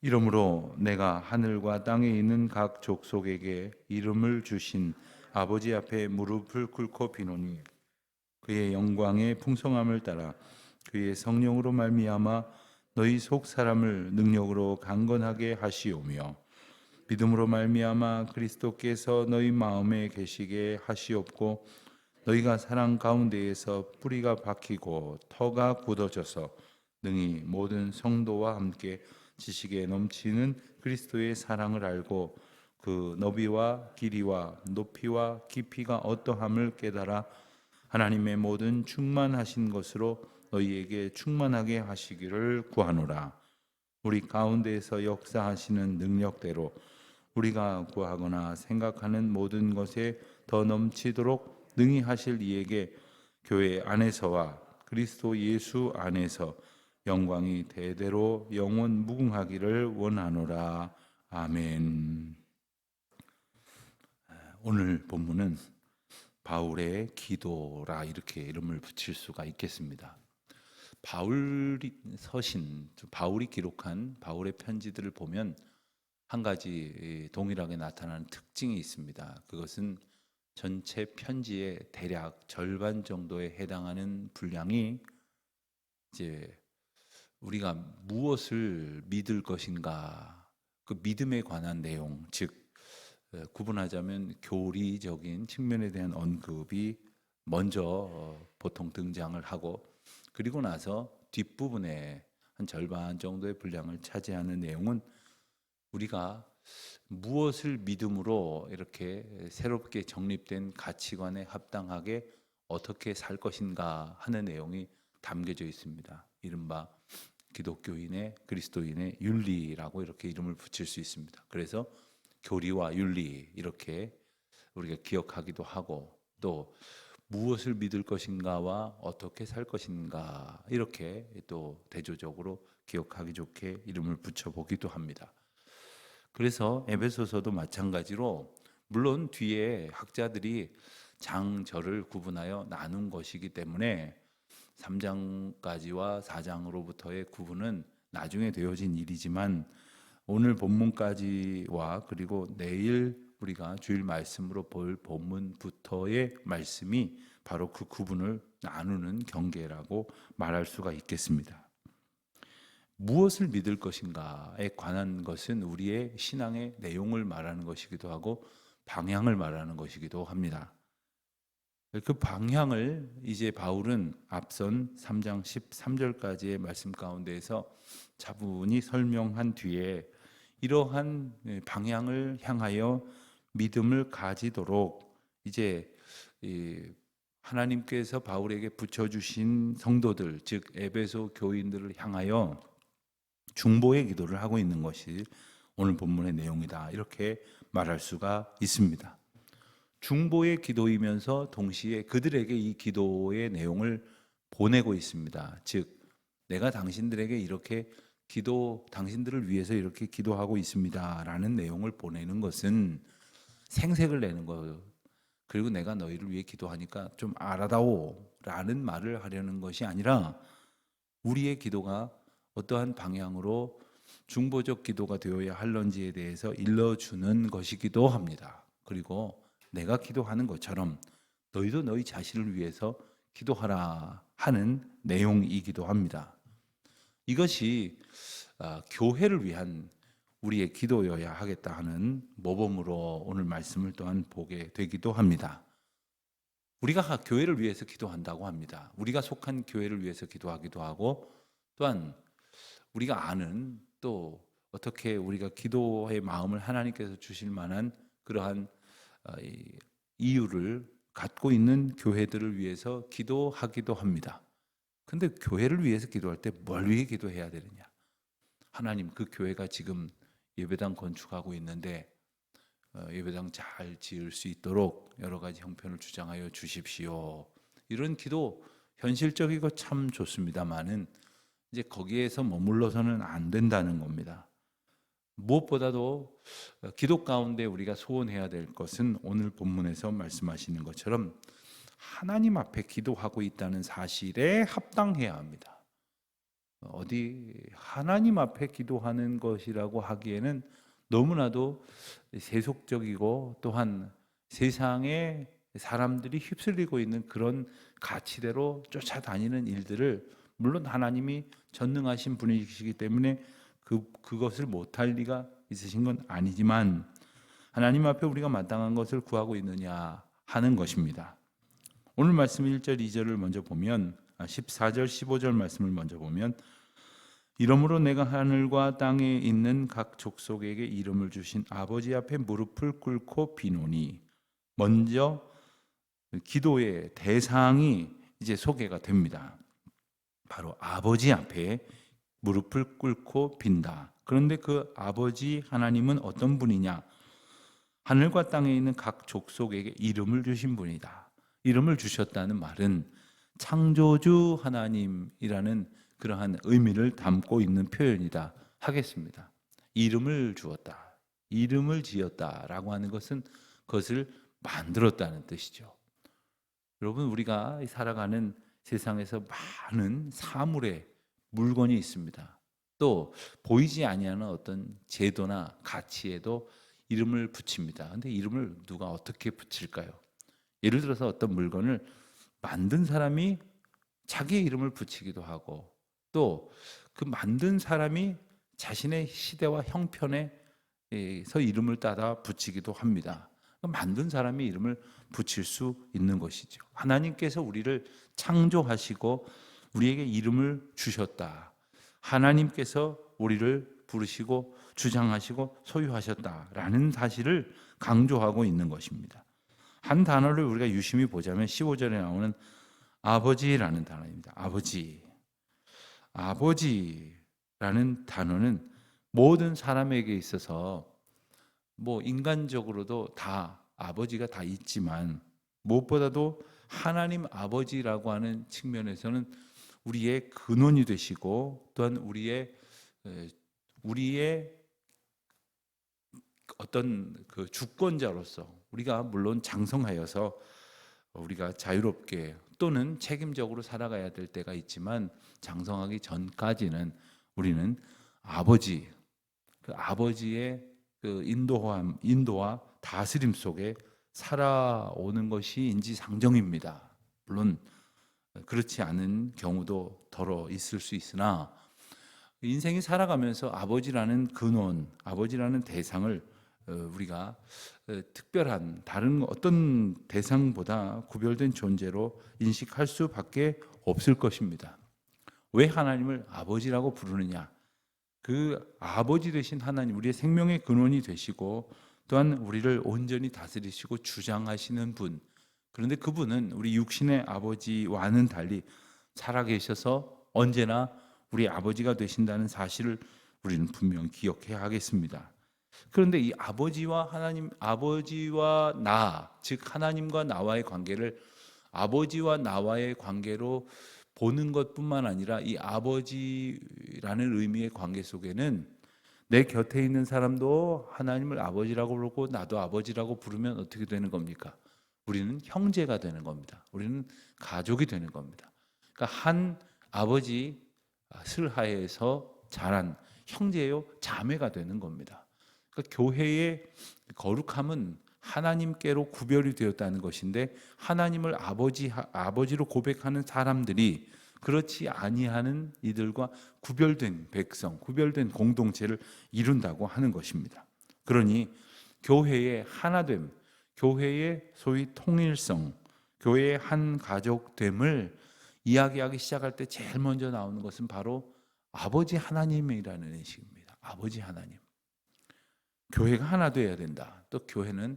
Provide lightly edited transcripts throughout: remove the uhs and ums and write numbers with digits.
이러므로 내가 하늘과 땅에 있는 각 족속에게 이름을 주신 아버지 앞에 무릎을 꿇고 비노니 그의 영광의 풍성함을 따라 그의 성령으로 말미암아 너희 속 사람을 능력으로 강건하게 하시오며 믿음으로 말미암아 그리스도께서 너희 마음에 계시게 하시옵고 너희가 사랑 가운데에서 뿌리가 박히고 터가 굳어져서 능히 모든 성도와 함께 지식에 넘치는 그리스도의 사랑을 알고 그 너비와 길이와 높이와 깊이가 어떠함을 깨달아 하나님의 모든 충만하신 것으로 너희에게 충만하게 하시기를 구하노라. 우리 가운데에서 역사하시는 능력대로 우리가 구하거나 생각하는 모든 것에 더 넘치도록 능히 하실 이에게 교회 안에서와 그리스도 예수 안에서 영광이 대대로 영원 무궁하기를 원하노라. 아멘. 오늘 본문은 바울의 기도라 이렇게 이름을 붙일 수가 있겠습니다. 바울이 서신, 바울이 기록한 바울의 편지들을 보면 한 가지 동일하게 나타나는 특징이 있습니다. 그것은 전체 편지의 대략 절반 정도에 해당하는 분량이 이제 우리가 무엇을 믿을 것인가, 그 믿음에 관한 내용, 즉 구분하자면 교리적인 측면에 대한 언급이 먼저 보통 등장을 하고, 그리고 나서 뒷부분에 한 절반 정도의 분량을 차지하는 내용은 우리가 무엇을 믿음으로 이렇게 새롭게 정립된 가치관에 합당하게 어떻게 살 것인가 하는 내용이 담겨져 있습니다. 이른바 기독교인의 그리스도인의 윤리라고 이렇게 이름을 붙일 수 있습니다. 그래서 교리와 윤리 이렇게 우리가 기억하기도 하고, 또 무엇을 믿을 것인가와 어떻게 살 것인가 이렇게 또 대조적으로 기억하기 좋게 이름을 붙여보기도 합니다. 그래서 에베소서도 마찬가지로, 물론 뒤에 학자들이 장절을 구분하여 나눈 것이기 때문에 3장까지와 4장으로부터의 구분은 나중에 되어진 일이지만, 오늘 본문까지와 그리고 내일 우리가 주일 말씀으로 볼 본문부터의 말씀이 바로 그 구분을 나누는 경계라고 말할 수가 있겠습니다. 무엇을 믿을 것인가에 관한 것은 우리의 신앙의 내용을 말하는 것이기도 하고 방향을 말하는 것이기도 합니다. 그 방향을 이제 바울은 앞선 3장 13절까지의 말씀 가운데에서 차분히 설명한 뒤에 이러한 방향을 향하여 믿음을 가지도록 이제 하나님께서 바울에게 붙여주신 성도들, 즉 에베소 교인들을 향하여 중보의 기도를 하고 있는 것이 오늘 본문의 내용이다, 이렇게 말할 수가 있습니다. 중보의 기도이면서 동시에 그들에게 이 기도의 내용을 보내고 있습니다. 즉 내가 당신들에게 이렇게 당신들을 위해서 이렇게 기도하고 있습니다 라는 내용을 보내는 것은 생색을 내는 거예요. 그리고 내가 너희를 위해 기도하니까 좀 알아다오 라는 말을 하려는 것이 아니라, 우리의 기도가 어떠한 방향으로 중보적 기도가 되어야 할런지에 대해서 일러주는 것이기도 합니다. 그리고 내가 기도하는 것처럼 너희도 너희 자신을 위해서 기도하라 하는 내용이기도 합니다. 이것이 교회를 위한 우리의 기도여야 하겠다 하는 모범으로 오늘 말씀을 또한 보게 되기도 합니다. 우리가 교회를 위해서 기도한다고 합니다. 우리가 속한 교회를 위해서 기도하기도 하고, 또한 우리가 아는, 또 어떻게 우리가 기도의 마음을 하나님께서 주실 만한 그러한 이유를 갖고 있는 교회들을 위해서 기도하기도 합니다. 근데 교회를 위해서 기도할 때 뭘 위해 기도해야 되느냐? 하나님, 그 교회가 지금 예배당 건축하고 있는데 예배당 잘 지을 수 있도록 여러 가지 형편을 주장하여 주십시오. 이런 기도 현실적이고 참 좋습니다만은 이제 거기에서 머물러서는 안 된다는 겁니다. 무엇보다도 기도 가운데 우리가 소원해야 될 것은 오늘 본문에서 말씀하시는 것처럼 하나님 앞에 기도하고 있다는 사실에 합당해야 합니다. 어디 하나님 앞에 기도하는 것이라고 하기에는 너무나도 세속적이고 또한 세상에 사람들이 휩쓸리고 있는 그런 가치대로 쫓아다니는 일들을, 물론 하나님이 전능하신 분이시기 때문에 그것을 못할 리가 있으신 건 아니지만, 하나님 앞에 우리가 마땅한 것을 구하고 있느냐 하는 것입니다. 오늘 말씀 1절 2절을 먼저 보면, 14절 15절 말씀을 먼저 보면, 이러므로 내가 하늘과 땅에 있는 각 족속에게 이름을 주신 아버지 앞에 무릎을 꿇고 비노니, 먼저 기도의 대상이 이제 소개가 됩니다. 바로 아버지 앞에 무릎을 꿇고 빈다. 그런데 그 아버지 하나님은 어떤 분이냐? 하늘과 땅에 있는 각 족속에게 이름을 주신 분이다. 이름을 주셨다는 말은 창조주 하나님이라는 그러한 의미를 담고 있는 표현이다 하겠습니다. 이름을 주었다, 이름을 지었다라고 하는 것은 그것을 만들었다는 뜻이죠. 여러분, 우리가 살아가는 세상에서 많은 사물의 물건이 있습니다. 또 보이지 아니하는 어떤 제도나 가치에도 이름을 붙입니다. 근데 이름을 누가 어떻게 붙일까요? 예를 들어서 어떤 물건을 만든 사람이 자기의 이름을 붙이기도 하고, 또 그 만든 사람이 자신의 시대와 형편에서 이름을 따다 붙이기도 합니다. 만든 사람이 이름을 붙일 수 있는 것이죠. 하나님께서 우리를 창조하시고 우리에게 이름을 주셨다. 하나님께서 우리를 부르시고 주장하시고 소유하셨다라는 사실을 강조하고 있는 것입니다. 한 단어를 우리가 유심히 보자면 15절에 나오는 아버지라는 단어입니다. 아버지라는 단어는 모든 사람에게 있어서 인간적으로도 다 아버지가 다 있지만, 무엇보다도 하나님 아버지라고 하는 측면에서는 우리의 근원이 되시고, 또한 우리의 어떤 그 주권자로서, 우리가 물론 장성하여서 우리가 자유롭게 또는 책임적으로 살아가야 될 때가 있지만, 장성하기 전까지는 우리는 그 아버지의 그 인도와 다스림 속에 살아오는 것이 인지상정입니다. 물론 그렇지 않은 경우도 더러 있을 수 있으나, 인생이 살아가면서 아버지라는 근원, 아버지라는 대상을 우리가 특별한 다른 어떤 대상보다 구별된 존재로 인식할 수밖에 없을 것입니다. 왜 하나님을 아버지라고 부르느냐? 그 아버지 되신 하나님, 우리의 생명의 근원이 되시고 또한 우리를 온전히 다스리시고 주장하시는 분, 그런데 그분은 우리 육신의 아버지와는 달리 살아계셔서 언제나 우리 아버지가 되신다는 사실을 우리는 분명히 기억해야 하겠습니다. 그런데 이 아버지와 즉 하나님과 나와의 관계를 아버지와 나와의 관계로 보는 것뿐만 아니라, 이 아버지라는 의미의 관계 속에는 내 곁에 있는 사람도 하나님을 아버지라고 부르고 나도 아버지라고 부르면 어떻게 되는 겁니까? 우리는 형제가 되는 겁니다. 우리는 가족이 되는 겁니다. 그러니까 한 아버지 슬하에서 자란 형제요 자매가 되는 겁니다. 그러니까 교회의 거룩함은 하나님께로 구별이 되었다는 것인데, 하나님을 아버지로 고백하는 사람들이 그렇지 아니하는 이들과 구별된 백성, 구별된 공동체를 이룬다고 하는 것입니다. 그러니 교회의 하나됨, 교회의 소위 통일성, 교회의 한 가족됨을 이야기하기 시작할 때 제일 먼저 나오는 것은 바로 아버지 하나님이라는 인식입니다. 아버지 하나님. 교회가 하나 되어야 된다. 또 교회는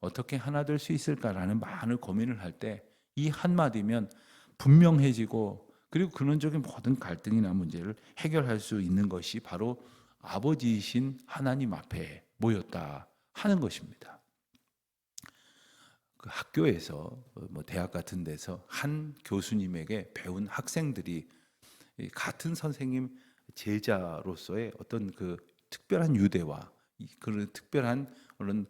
어떻게 하나 될 수 있을까라는 많은 고민을 할 때 이 한마디면 분명해지고, 그리고 근원적인 모든 갈등이나 문제를 해결할 수 있는 것이 바로 아버지이신 하나님 앞에 모였다 하는 것입니다. 그 학교에서 대학 같은 데서 한 교수님에게 배운 학생들이 같은 선생님 제자로서의 어떤 그 특별한 유대와 그런 특별한 그런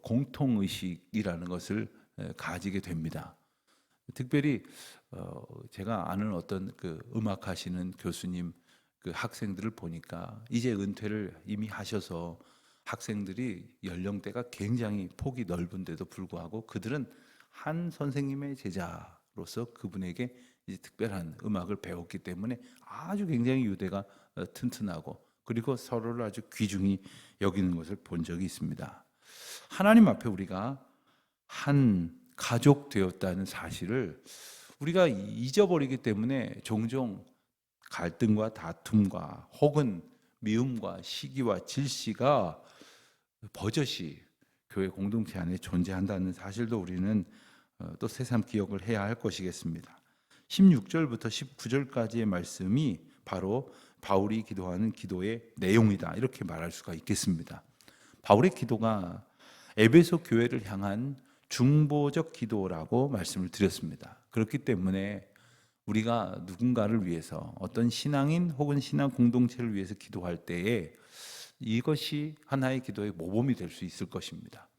공통 의식이라는 것을 가지게 됩니다. 특별히 제가 아는 어떤 그 음악하시는 교수님 그 학생들을 보니까 이제 은퇴를 이미 하셔서 학생들이 연령대가 굉장히 폭이 넓은데도 불구하고 그들은 한 선생님의 제자로서 그분에게 이제 특별한 음악을 배웠기 때문에 아주 굉장히 유대가 튼튼하고 그리고 서로를 아주 귀중히 여기는 것을 본 적이 있습니다. 하나님 앞에 우리가 한 가족 되었다는 사실을 우리가 잊어버리기 때문에 종종 갈등과 다툼과 혹은 미움과 시기와 질시가 버젓이 교회 공동체 안에 존재한다는 사실도 우리는 또 새삼 기억을 해야 할 것이겠습니다. 16절부터 19절까지의 말씀이 바로 바울이 기도하는 기도의 내용이다 이렇게 말할 수가 있겠습니다. 바울의 기도가 에베소 교회를 향한 중보적 기도라고 말씀을 드렸습니다. 그렇기 때문에 우리가 누군가를 위해서 어떤 신앙인 혹은 신앙 공동체를 위해서 기도할 때에 이것이 하나의 기도의 모범이 될 수 있을 것입니다.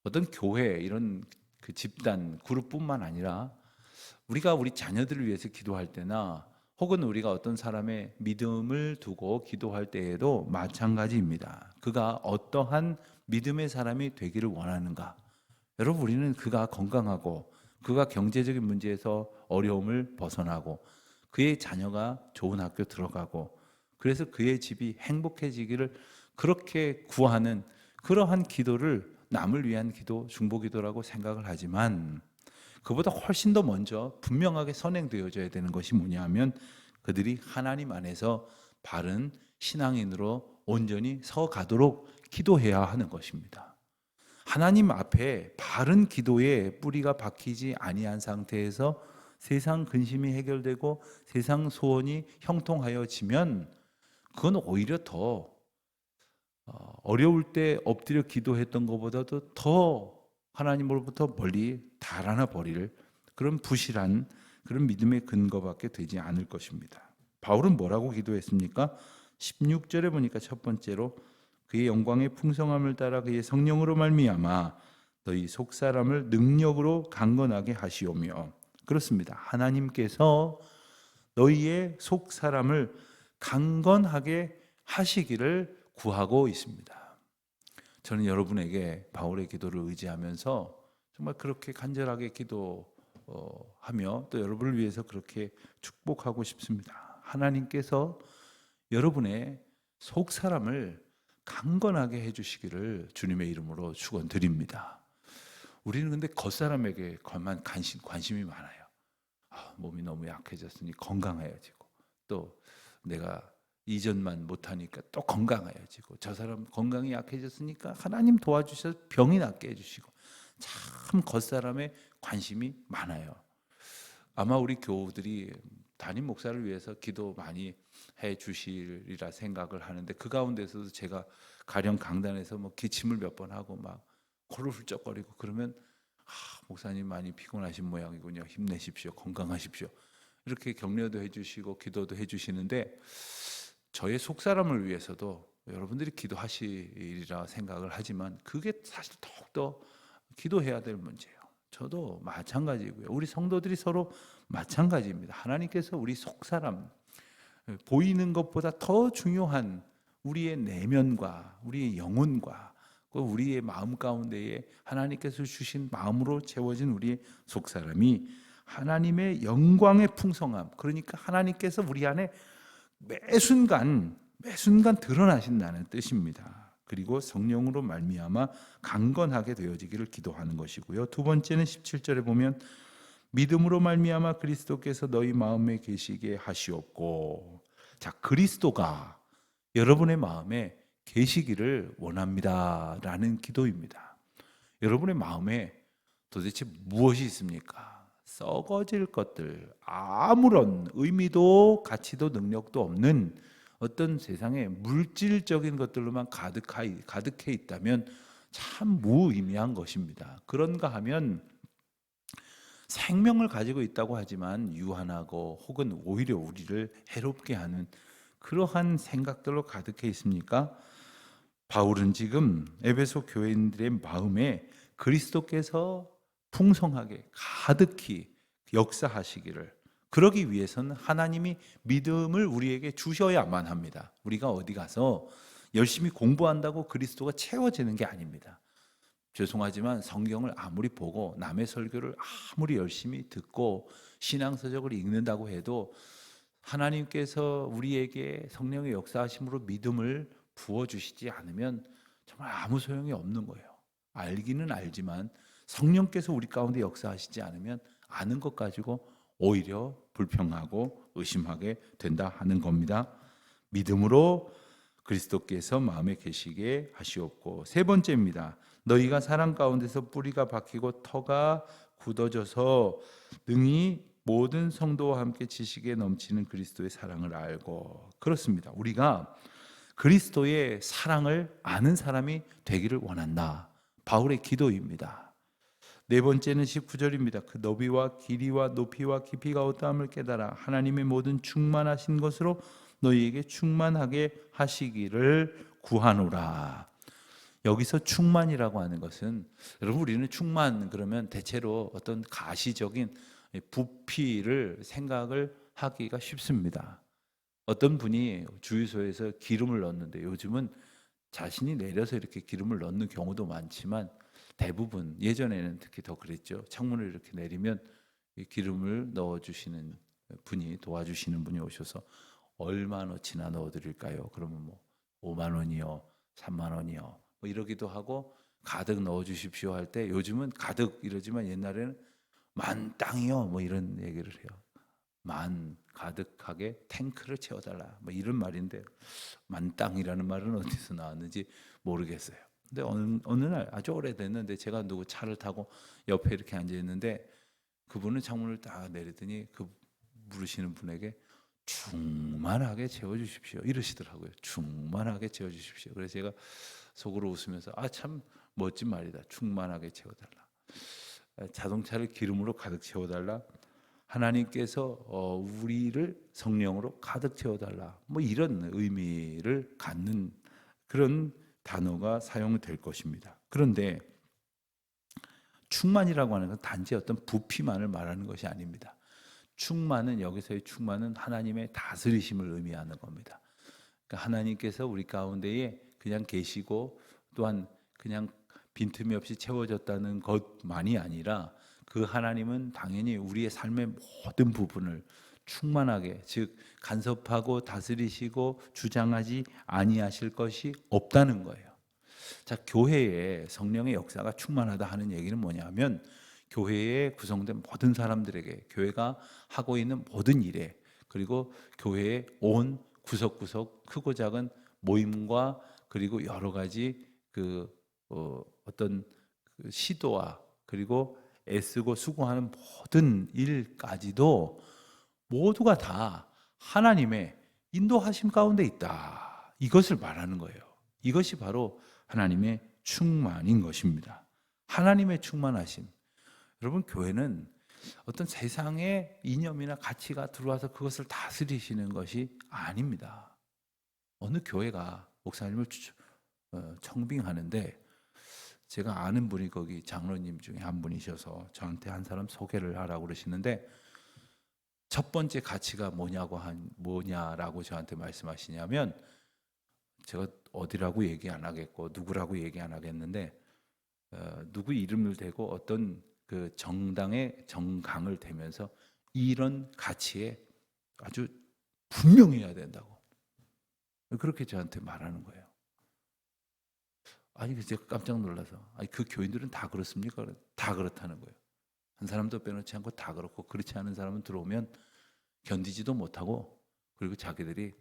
어떤 교회 이런 그 집단 그룹뿐만 아니라 우리가 우리 자녀들을 위해서 기도할 때나 혹은 우리가 어떤 사람의 믿음을 두고 기도할 때에도 마찬가지입니다. 그가 어떠한 믿음의 사람이 되기를 원하는가? 여러분 우리는 그가 건강하고 그가 경제적인 문제에서 어려움을 벗어나고 그의 자녀가 좋은 학교 들어가고 그래서 그의 집이 행복해지기를 그렇게 구하는 그러한 기도를 남을 위한 기도, 중보기도라고 생각을 하지만 그보다 훨씬 더 먼저 분명하게 선행되어져야 되는 것이 뭐냐 하면 그들이 하나님 안에서 바른 신앙인으로 온전히 서가도록 기도해야 하는 것입니다. 하나님 앞에 바른 기도에 뿌리가 박히지 아니한 상태에서 세상 근심이 해결되고 세상 소원이 형통하여지면 그건 오히려 더 어려울 때 엎드려 기도했던 것보다도 더 하나님으로부터 멀리 달아나 버릴 그런 부실한 그런 믿음의 근거밖에 되지 않을 것입니다. 바울은 뭐라고 기도했습니까? 16절에 보니까 첫 번째로 그의 영광의 풍성함을 따라 그의 성령으로 말미암아 너희 속사람을 능력으로 강건하게 하시오며 그렇습니다. 하나님께서 너희의 속사람을 강건하게 하시기를 구하고 있습니다. 저는 여러분에게 바울의 기도를 의지하면서 정말 그렇게 간절하게 기도하며 또 여러분을 위해서 그렇게 축복하고 싶습니다. 하나님께서 여러분의 속사람을 강건하게 해주시기를 주님의 이름으로 축원드립니다. 우리는 근데 겉사람에게만 관심이 많아요. 몸이 너무 약해졌으니 건강해야지고 또 내가 이전만 못하니까 또 건강해야지고 저 사람 건강이 약해졌으니까 하나님 도와주셔서 병이 낫게 해주시고 참 겉사람에 관심이 많아요. 아마 우리 교우들이 담임 목사를 위해서 기도 많이 해 주시리라 생각을 하는데 그 가운데서도 제가 가령 강단에서 뭐 기침을 몇 번 하고 막 코를 훌쩍거리고 그러면 목사님 많이 피곤하신 모양이군요. 힘내십시오. 건강하십시오. 이렇게 격려도 해주시고 기도도 해주시는데 저의 속사람을 위해서도 여러분들이 기도하시리라 생각을 하지만 그게 사실 더욱더 기도해야 될 문제예요. 저도 마찬가지고요. 우리 성도들이 서로 마찬가지입니다. 하나님께서 우리 속사람 보이는 것보다 더 중요한 우리의 내면과 우리의 영혼과 우리의 마음 가운데에 하나님께서 주신 마음으로 채워진 우리의 속사람이 하나님의 영광의 풍성함, 그러니까 하나님께서 우리 안에 매 순간 드러나신다는 뜻입니다. 그리고 성령으로 말미암아 강건하게 되어지기를 기도하는 것이고요. 두 번째는 17절에 보면 믿음으로 말미암아 그리스도께서 너희 마음에 계시게 하시옵고, 자, 그리스도가 여러분의 마음에 계시기를 원합니다라는 기도입니다. 여러분의 마음에 도대체 무엇이 있습니까? 썩어질 것들, 아무런 의미도 가치도 능력도 없는 어떤 세상에 물질적인 것들로만 가득해 있다면 참 무의미한 것입니다. 그런가 하면 생명을 가지고 있다고 하지만 유한하고 혹은 오히려 우리를 해롭게 하는 그러한 생각들로 가득해 있습니까? 바울은 지금 에베소 교인들의 마음에 그리스도께서 풍성하게 가득히 역사하시기를, 그러기 위해서는 하나님이 믿음을 우리에게 주셔야만 합니다. 우리가 어디 가서 열심히 공부한다고 그리스도가 채워지는 게 아닙니다. 죄송하지만 성경을 아무리 보고 남의 설교를 아무리 열심히 듣고 신앙서적을 읽는다고 해도 하나님께서 우리에게 성령의 역사하심으로 믿음을 부어주시지 않으면 정말 아무 소용이 없는 거예요. 알기는 알지만 성령께서 우리 가운데 역사하시지 않으면 아는 것 가지고 오히려 불평하고 의심하게 된다 하는 겁니다. 믿음으로 그리스도께서 마음에 계시게 하시옵고, 세 번째입니다. 너희가 사랑 가운데서 뿌리가 박히고 터가 굳어져서 능히 모든 성도와 함께 지식에 넘치는 그리스도의 사랑을 알고. 그렇습니다. 우리가 그리스도의 사랑을 아는 사람이 되기를 원한다. 바울의 기도입니다. 네 번째는 19절입니다. 그 너비와 길이와 높이와 깊이가 어떠함을 깨달아 하나님의 모든 충만하신 것으로 너희에게 충만하게 하시기를 구하노라. 여기서 충만이라고 하는 것은, 여러분 우리는 충만 그러면 대체로 어떤 가시적인 부피를 생각을 하기가 쉽습니다. 어떤 분이 주유소에서 기름을 넣는데, 요즘은 자신이 내려서 이렇게 기름을 넣는 경우도 많지만 대부분, 예전에는 특히 더 그랬죠. 창문을 이렇게 내리면 이 기름을 넣어주시는 분이, 도와주시는 분이 오셔서 얼마나치나 넣어드릴까요? 그러면 뭐 5만 원이요, 3만 원이요, 뭐 이러기도 하고, 가득 넣어주십시오 할 때, 요즘은 가득 이러지만 옛날에는 만땅이요, 뭐 이런 얘기를 해요. 만 가득하게 탱크를 채워달라, 뭐 이런 말인데, 만땅이라는 말은 어디서 나왔는지 모르겠어요. 근데 어느 날 아주 오래됐는데 제가 누구 차를 타고 옆에 이렇게 앉아 있는데, 그분은 창문을 딱 내리더니 그 물으시는 분에게 충만하게 채워주십시오 이러시더라고요. 충만하게 채워주십시오. 그래서 제가 속으로 웃으면서 참 멋진 말이다. 충만하게 채워달라. 자동차를 기름으로 가득 채워달라. 하나님께서 우리를 성령으로 가득 채워달라. 뭐 이런 의미를 갖는 그런 단어가 사용될 것입니다. 그런데 충만이라고 하는 건 단지 어떤 부피만을 말하는 것이 아닙니다. 충만은, 여기서의 충만은 하나님의 다스리심을 의미하는 겁니다. 그러니까 하나님께서 우리 가운데에 그냥 계시고 또한 그냥 빈틈이 없이 채워졌다는 것만이 아니라, 그 하나님은 당연히 우리의 삶의 모든 부분을 충만하게, 즉 간섭하고 다스리시고 주장하지 아니하실 것이 없다는 거예요. 자, 교회에 성령의 역사가 충만하다 하는 얘기는 뭐냐면, 교회에 구성된 모든 사람들에게, 교회가 하고 있는 모든 일에, 그리고 교회의 온 구석구석 크고 작은 모임과 그리고 여러 가지 어떤 시도와 그리고 애쓰고 수고하는 모든 일까지도 모두가 다 하나님의 인도하심 가운데 있다. 이것을 말하는 거예요. 이것이 바로 하나님의 충만인 것입니다. 하나님의 충만하심. 여러분, 교회는 어떤 세상의 이념이나 가치가 들어와서 그것을 다스리시는 것이 아닙니다. 어느 교회가 목사님을 청빙하는데, 제가 아는 분이 거기 장로님 중에 한 분이셔서 저한테 한 사람 소개를 하라고 그러시는데, 첫 번째 가치가 뭐냐라고 저한테 말씀하시냐면, 제가 어디라고 얘기 안 하겠고 누구라고 얘기 안 하겠는데, 누구 이름을 대고 어떤 그 정당의 정강을 대면서 이런 가치에 아주 분명해야 된다고 그렇게 저한테 말하는 거예요. 아니, 제가 깜짝 놀라서, 그 교인들은 다 그렇습니까? 다 그렇다는 거예요. 한 사람도 빼놓지 않고 다 그렇고, 그렇지 않은 사람은 들어오면 견디지도 못하고, 그리고 자기들이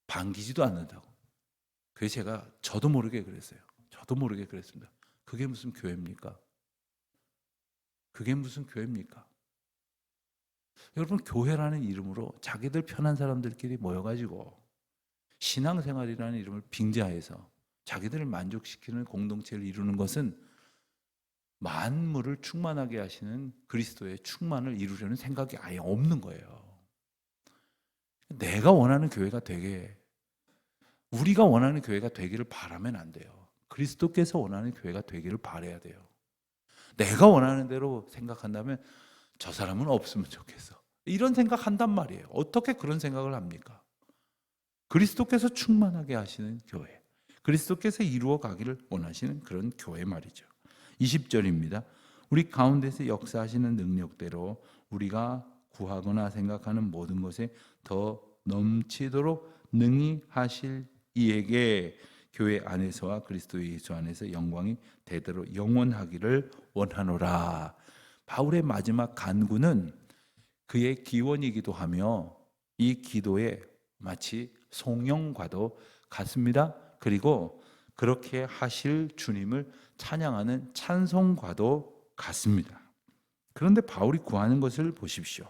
반기지도 않는다고. 그래서 저도 모르게 그랬어요. 저도 모르게 그랬습니다. 그게 무슨 교회입니까? 그게 무슨 교회입니까? 여러분, 교회라는 이름으로 자기들 편한 사람들끼리 모여가지고 신앙생활이라는 이름을 빙자해서 자기들을 만족시키는 공동체를 이루는 것은 만물을 충만하게 하시는 그리스도의 충만을 이루려는 생각이 아예 없는 거예요. 내가 원하는 교회가 되게, 우리가 원하는 교회가 되기를 바라면 안 돼요. 그리스도께서 원하는 교회가 되기를 바라야 돼요. 내가 원하는 대로 생각한다면 저 사람은 없으면 좋겠어, 이런 생각한단 말이에요. 어떻게 그런 생각을 합니까? 그리스도께서 충만하게 하시는 교회, 그리스도께서 이루어 가기를 원하시는 그런 교회 말이죠. 20절입니다. 우리 가운데서 역사하시는 능력대로 우리가 구하거나 생각하는 모든 것에 더 넘치도록 능히 하실 이에게 교회 안에서와 그리스도 예수 안에서 영광이 대대로 영원하기를 원하노라. 바울의 마지막 간구는 그의 기원이기도 하며 이 기도에 마치 송영과도 같습니다. 그리고 그렇게 하실 주님을 찬양하는 찬송과도 같습니다. 그런데 바울이 구하는 것을 보십시오.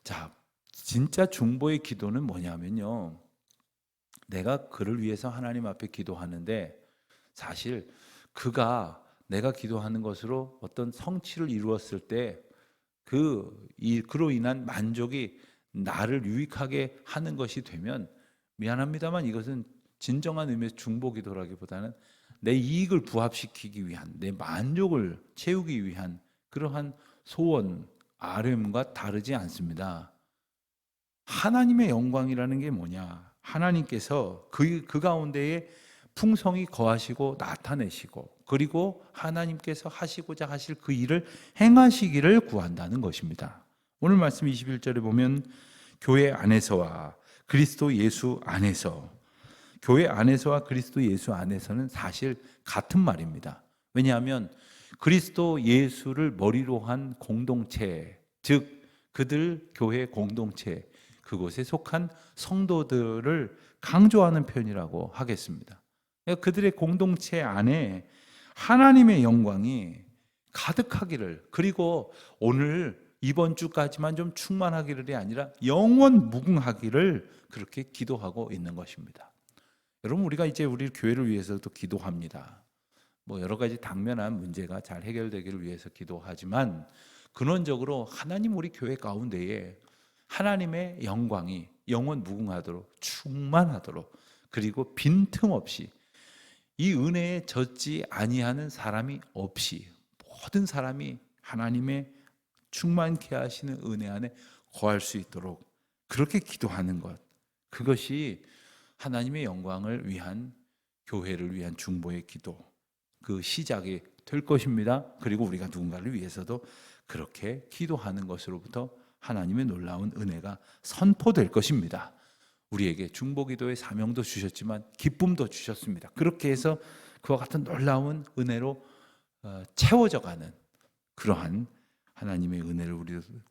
자, 진짜 중보의 기도는 뭐냐면요, 내가 그를 위해서 하나님 앞에 기도하는데 사실 그가 내가 기도하는 것으로 어떤 성취를 이루었을 때 그로 인한 만족이 나를 유익하게 하는 것이 되면, 미안합니다만 이것은 진정한 의미의 중보기도라기보다는 내 이익을 부합시키기 위한, 내 만족을 채우기 위한 그러한 소원, 아뢰음과 다르지 않습니다. 하나님의 영광이라는 게 뭐냐? 하나님께서 그 가운데에 풍성히 거하시고 나타내시고, 그리고 하나님께서 하시고자 하실 그 일을 행하시기를 구한다는 것입니다. 오늘 말씀 21절에 보면 교회 안에서와 그리스도 예수 안에서, 교회 안에서와 그리스도 예수 안에서는 사실 같은 말입니다. 왜냐하면 그리스도 예수를 머리로 한 공동체, 즉 그들 교회 공동체, 그곳에 속한 성도들을 강조하는 표현이라고 하겠습니다. 그들의 공동체 안에 하나님의 영광이 가득하기를, 그리고 오늘 이번 주까지만 좀 충만하기를이 아니라 영원 무궁하기를 그렇게 기도하고 있는 것입니다. 여러분, 우리가 이제 우리 교회를 위해서도 기도합니다. 여러 가지 당면한 문제가 잘 해결되기를 위해서 기도하지만, 근원적으로 하나님 우리 교회 가운데에 하나님의 영광이 영원 무궁하도록, 충만하도록, 그리고 빈틈없이 이 은혜에 젖지 아니하는 사람이 없이 모든 사람이 하나님의 충만케 하시는 은혜 안에 거할 수 있도록 그렇게 기도하는 것, 그것이 하나님의 영광을 위한, 교회를 위한 중보의 기도, 그 시작이 될 것입니다. 그리고 우리가 누군가를 위해서도 그렇게 기도하는 것으로부터 하나님의 놀라운 은혜가 선포될 것입니다. 우리에게 중보기도의 사명도 주셨지만 기쁨도 주셨습니다. 그렇게 해서 그와 같은 놀라운 은혜로 채워져가는 그러한 하나님의 은혜를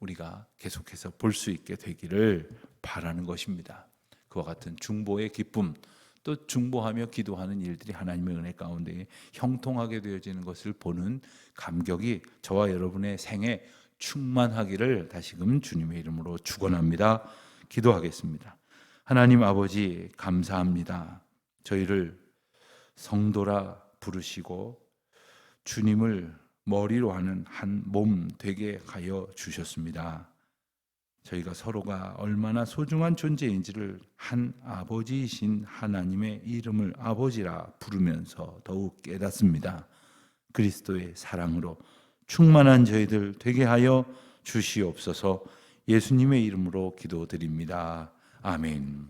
우리가 계속해서 볼 수 있게 되기를 바라는 것입니다. 그와 같은 중보의 기쁨, 또 중보하며 기도하는 일들이 하나님의 은혜 가운데 형통하게 되어지는 것을 보는 감격이 저와 여러분의 생에 충만하기를 다시금 주님의 이름으로 축원합니다. 기도하겠습니다. 하나님 아버지, 감사합니다. 저희를 성도라 부르시고 주님을 머리로 하는 한 몸 되게 하여 주셨습니다. 저희가 서로가 얼마나 소중한 존재인지를 한 아버지이신 하나님의 이름을 아버지라 부르면서 더욱 깨닫습니다. 그리스도의 사랑으로 충만한 저희들 되게 하여 주시옵소서. 예수님의 이름으로 기도드립니다. 아멘.